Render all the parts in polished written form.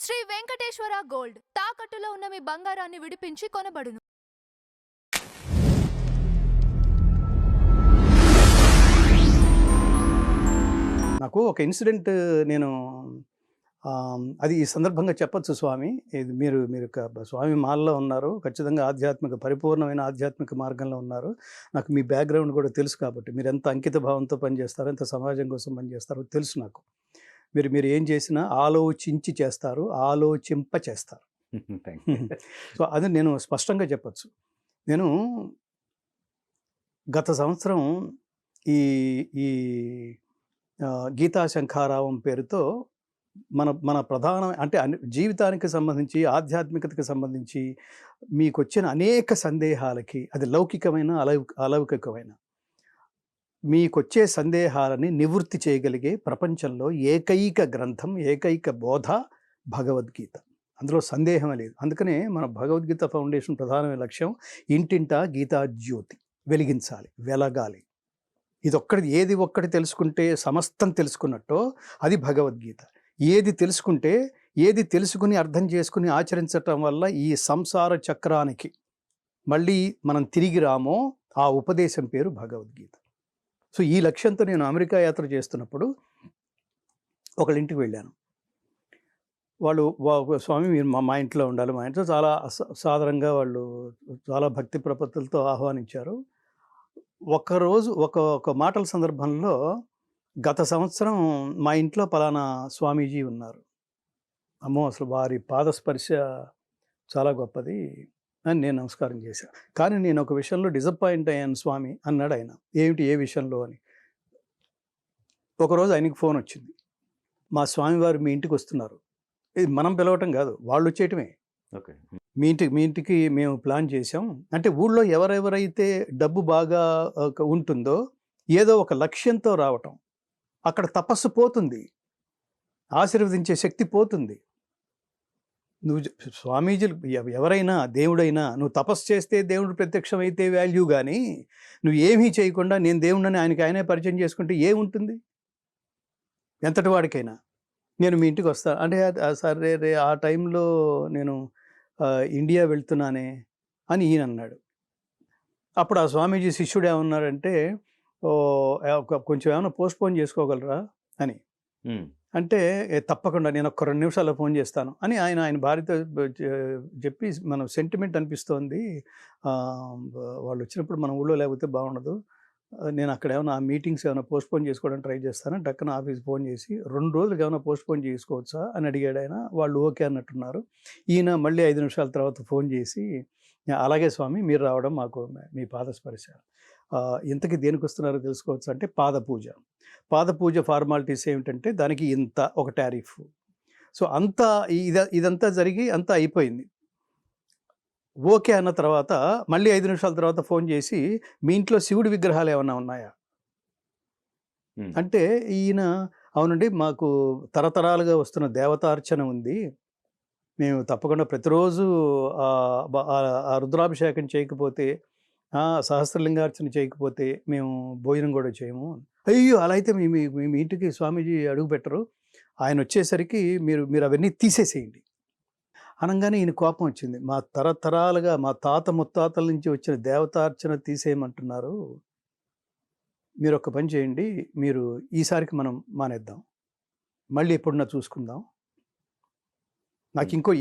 Shri Venkateswara gold తాకట్టులో ఉన్న మీ బంగారాన్ని విడిపించి కొనబడును. నాకు ఒక ఇన్సిడెంట్ నేను అది ఈ సందర్భంగా చెప్పొచ్చు స్వామి. ఇది మీరు మీరు స్వామి మాలలో ఉన్నారు, ఖచ్చితంగా పరిపూర్ణమైన ఆధ్యాత్మిక మార్గంలో ఉన్నారు. నాకు మీ బ్యాక్గ్రౌండ్ కూడా తెలుసు కాబట్టి మీరు ఎంత అంకిత భావంతో పనిచేస్తారో, ఎంత సమాజం కోసం పనిచేస్తారో తెలుసు నాకు. మీరు మీరు ఏం చేసినా ఆలోచించి చేస్తారు, ఆలోచింప చేస్తారు. సో అది నేను స్పష్టంగా చెప్పచ్చు. నేను గత సంవత్సరం ఈ ఈ గీతా శంఖారావం పేరుతో మన మన ప్రధాన అంటే జీవితానికి సంబంధించి, ఆధ్యాత్మికతకు సంబంధించి మీకు వచ్చిన అనేక సందేహాలకి, అది లౌకికమైన అలౌకికమైన మీకొచ్చే సందేహాలని నివృత్తి చేయగలిగే ప్రపంచంలో ఏకైక గ్రంథం, ఏకైక బోధ భగవద్గీత. అందులో సందేహం లేదు. అందుకనే మన భగవద్గీత ఫౌండేషన్ ప్రధానమైన లక్ష్యం ఇంటింటా గీతా జ్యోతి వెలిగించాలి, వెలగాలి. ఏది ఒక్కటి తెలుసుకుంటే సమస్తం తెలుసుకున్నట్టో అది భగవద్గీత. ఏది తెలుసుకుంటే, ఏది తెలుసుకుని అర్థం చేసుకుని ఆచరించటం వల్ల ఈ సంసార చక్రానికి మళ్ళీ మనం తిరిగి రామో ఆ ఉపదేశం పేరు భగవద్గీత. సో ఈ లక్ష్యంతో నేను అమెరికా యాత్ర చేస్తున్నప్పుడు ఒకళ్ళ ఇంటికి వెళ్ళాను. వాళ్ళు స్వామి మీరు మా ఇంట్లో ఉండాలి, మా ఇంట్లో చాలా సాధారణంగా వాళ్ళు చాలా భక్తి ప్రపత్తులతో ఆహ్వానించారు. ఒకరోజు ఒక మాటల సందర్భంలో గత సంవత్సరం మా ఇంట్లో పలానా స్వామీజీ ఉన్నారు, అమ్మో అసలు వారి పాదస్పర్శ చాలా గొప్పది అని నేను నమస్కారం చేశాను. కానీ నేను ఒక విషయంలో డిసప్పాయింట్ అయ్యాను స్వామి అన్నాడు ఆయన. ఏమిటి, ఏ విషయంలో అని. ఒకరోజు ఆయనకి ఫోన్ వచ్చింది, మా స్వామివారు మీ ఇంటికి వస్తున్నారు. ఇది మనం పిలవటం కాదు, వాళ్ళు వచ్చేయటమే. ఓకే, మీ ఇంటికి మేము ప్లాన్ చేసాం అంటే, ఊళ్ళో ఎవరెవరైతే డబ్బు బాగా ఉంటుందో ఏదో ఒక లక్ష్యంతో రావటం, అక్కడ తపస్సు పోతుంది, ఆశీర్వదించే శక్తి పోతుంది. నువ్వు స్వామీజీలు ఎవరైనా, దేవుడైనా, నువ్వు తపస్సు చేస్తే దేవుడు ప్రత్యక్షమైతే వాల్యూ, కానీ నువ్వు ఏమీ చేయకుండా నేను దేవుడిని ఆయనే పరిచయం చేసుకుంటే ఏముంటుంది ఎంతటి వాడికైనా. నేను మీ ఇంటికి వస్తాను అంటే, సరే రే ఆ టైంలో నేను ఇండియా వెళ్తున్నానే అని ఈయన అన్నాడు. అప్పుడు ఆ స్వామీజీ శిష్యుడు ఏమన్నారంటే, కొంచెం ఏమైనా పోస్ట్పోన్ చేసుకోగలరా అని అంటే, తప్పకుండా నేను ఒక 2 నిమిషాల్లో ఫోన్ చేస్తాను అని ఆయన భార్యతో చెప్పి, మనం సెంటిమెంట్ అనిపిస్తోంది, వాళ్ళు వచ్చినప్పుడు మన ఊళ్ళో లేకపోతే బాగుండదు, నేను అక్కడ ఏమైనా ఆ మీటింగ్స్ ఏమైనా పోస్ట్పోన్ చేసుకోవడానికి ట్రై చేస్తాను. టక్కున ఆఫీస్ ఫోన్ చేసి 2 రోజులకి ఏమైనా పోస్ట్పోన్ చేసుకోవచ్చా అని అడిగాడు ఆయన. వాళ్ళు ఓకే అన్నట్టున్నారు. ఈయన మళ్ళీ 5 నిమిషాల తర్వాత ఫోన్ చేసి, అలాగే స్వామి మీరు రావడం మాకు మీ పాదస్పర్శ, ఇంతకీ దేనికి వస్తున్నారో తెలుసుకోవచ్చు అంటే, పాద పూజ ఫార్మాలిటీస్ ఏమిటంటే దానికి ఇంత ఒక టారిఫ్. సో అంతా ఇదంతా జరిగి అంతా అయిపోయింది. ఓకే అన్న తర్వాత మళ్ళీ 5 నిమిషాల తర్వాత ఫోన్ చేసి, మీ ఇంట్లో శివుడి విగ్రహాలు ఏమన్నా ఉన్నాయా అంటే, ఈయన అవునండి మాకు తరతరాలుగా వస్తున్న దేవతార్చన ఉంది, మేము తప్పకుండా ప్రతిరోజు ఆ రుద్రాభిషేకం చేయకపోతే, సహస్రలింగార్చన చేయకపోతే మేము భోజనం కూడా చేయము. అయ్యో అలా అయితే మీ ఇంటికి స్వామీజీ అడుగు పెట్టరు, ఆయన వచ్చేసరికి మీరు అవన్నీ తీసేసేయండి అనగానే ఈయన కోపం వచ్చింది. మా తరతరాలుగా మా తాత ముత్తాతల నుంచి వచ్చిన దేవతార్చన తీసేయమంటున్నారు, మీరు ఒక పని చేయండి, మీరు ఈసారికి మనం మానేద్దాం, మళ్ళీ ఎప్పుడన్నా చూసుకుందాం.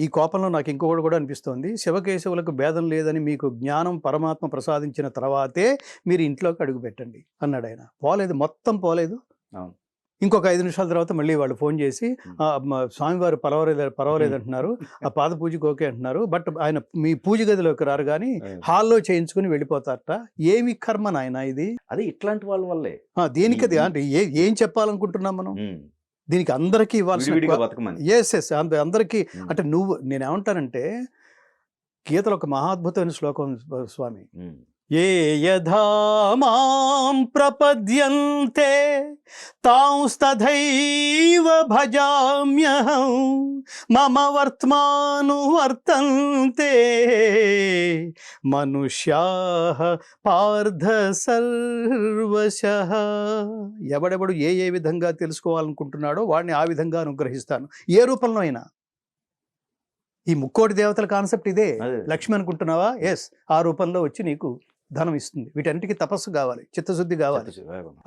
ఈ కోపంలో నాకు ఇంకొకటి కూడా అనిపిస్తోంది, శివకేశవులకు భేదం లేదని మీకు జ్ఞానం పరమాత్మ ప్రసాదించిన తర్వాతే మీరు ఇంట్లోకి అడుగు పెట్టండి అన్నాడు ఆయన. మొత్తం పోలేదు. ఇంకొక 5 నిమిషాల తర్వాత మళ్ళీ వాళ్ళు ఫోన్ చేసి, స్వామివారు పర్వాలేదు అంటున్నారు, ఆ పాద పూజకి ఓకే అంటున్నారు, బట్ ఆయన మీ పూజ గదిలోకి రారు కానీ హాల్లో చేయించుకుని వెళ్ళిపోతారట. ఏమి కర్మ నాయన ఇది? అది ఇట్లాంటి వాళ్ళ వల్లే. దేనికి అది అంటే ఏం చెప్పాలనుకుంటున్నాం మనం? దీనికి అందరికీ ఇవ్వాల్సిన ఎస్ అందరికీ అంటే, నేనేమంటానంటే, గీతలో ఒక మహాద్భుతమైన శ్లోకం స్వామి, ఏ యథా మాం ప్రపద్యంతే తాంస్తథైవ భజామ్యహం మమ వర్త్మాను వర్తంతే మనుష్యాః పార్థ సర్వశః. ఎవడెవడు ఏ విధంగా తెలుసుకోవాలనుకుంటున్నాడో వాడిని ఆ విధంగా అనుగ్రహిస్తాను, ఏ రూపంలో అయినా. ఈ ముక్కోటి దేవతల కాన్సెప్ట్ ఇదే. అదే. లక్ష్మి అనుకుంటున్నావా? ఎస్, ఆ రూపంలో వచ్చి నీకు ధనం ఇస్తుంది. వీటన్నిటికీ తపస్సు కావాలి, చిత్తశుద్ధి కావాలి.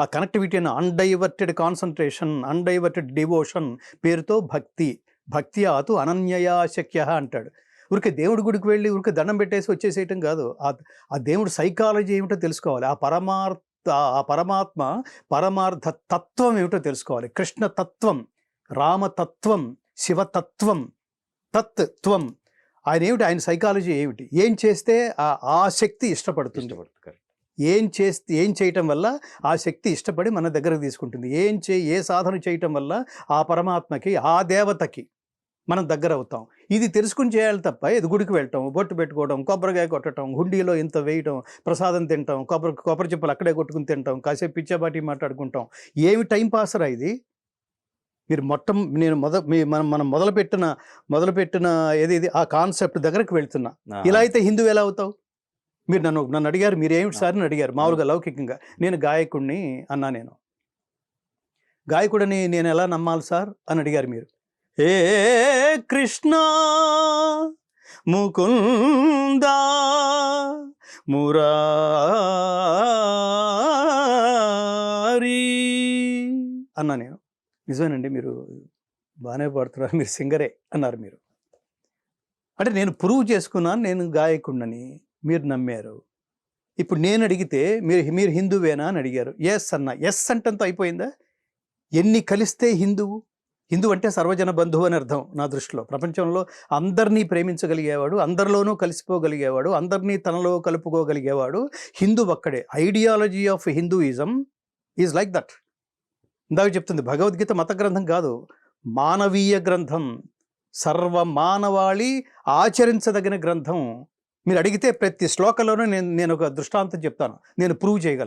ఆ కనెక్టివిటీ అని అన్డైవర్టెడ్ కాన్సన్ట్రేషన్, అన్డైవర్టెడ్ డివోషన్ పేరుతో భక్తి. భక్తి ఆతు అనన్యయా శక్య అంటాడు. ఊరికే దేవుడి గుడికి వెళ్ళి ఊరికే దండం పెట్టేసి వచ్చేసేయటం కాదు. ఆ దేవుడి సైకాలజీ ఏమిటో తెలుసుకోవాలి. ఆ పరమాత్మ పరమార్థ తత్వం ఏమిటో తెలుసుకోవాలి. కృష్ణతత్వం, రామతత్వం, శివతత్వం, తత్వం. ఆయన ఏమిటి, ఆయన సైకాలజీ ఏమిటి, ఏం చేస్తే ఆ శక్తి ఇష్టపడుతుంది, ఏం చేయటం వల్ల ఆ శక్తి ఇష్టపడి మన దగ్గరకు తీసుకుంటుంది, ఏ సాధన చేయటం వల్ల ఆ పరమాత్మకి, ఆ దేవతకి మనం దగ్గర అవుతాం. ఇది తెలుసుకుని చేయాలి తప్ప ఇది గుడికి వెళ్ళటం, బొట్టు పెట్టుకోవడం, కొబ్బరికాయ కొట్టడం, హుండీలో ఇంత వేయటం, ప్రసాదం తింటాం, కొబ్బరి చెప్పులు అక్కడే కొట్టుకుని తింటాం, కాసేపు పిచ్చాబాటి మాట్లాడుకుంటాం. ఏమి టైం పాసరా ఇది? మీరు మనం మొదలుపెట్టిన ఏది ఆ కాన్సెప్ట్ దగ్గరకు వెళ్తున్నా. ఇలా అయితే హిందూ ఎలా అవుతావు? మీరు నన్ను అడిగారు, మీరు ఏమిటి సార్ అని అడిగారు మామూలుగా లౌకికంగా. నేను గాయకుడిని అన్నా. నేను గాయకుడిని నేను ఎలా నమ్మాలి సార్ అని అడిగారు మీరు. ఏ కృష్ణ ముకుంద మురారి అన్నా నేను. నిజమేనండి, మీరు బాగానే పాడుతున్నారు, మీరు సింగరే అన్నారు మీరు. అంటే నేను ప్రూవ్ చేసుకున్నాను నేను గాయకుడినని, మీరు నమ్మారు. ఇప్పుడు నేను అడిగితే మీరు హిందువేనా అని అడిగారు. ఎస్ అన్నా. ఎస్ అంటంతో అయిపోయిందా? ఎన్ని కలిస్తే హిందువు? హిందూ అంటే సర్వజన బంధువు అని అర్థం నా దృష్టిలో. ప్రపంచంలో అందరినీ ప్రేమించగలిగేవాడు, అందరిలోనూ కలిసిపోగలిగేవాడు, అందరినీ తనలో కలుపుకోగలిగేవాడు హిందూ ఒక్కడే. Ideology of Hinduism is like that. ఇందాక చెప్తుంది భగవద్గీత మత గ్రంథం కాదు, మానవీయ గ్రంథం, సర్వమానవాళి ఆచరించదగిన గ్రంథం. మీరు అడిగితే ప్రతి శ్లోకంలోనూ నేను ఒక దృష్టాంతం చెప్తాను, నేను ప్రూవ్ చేయగలను.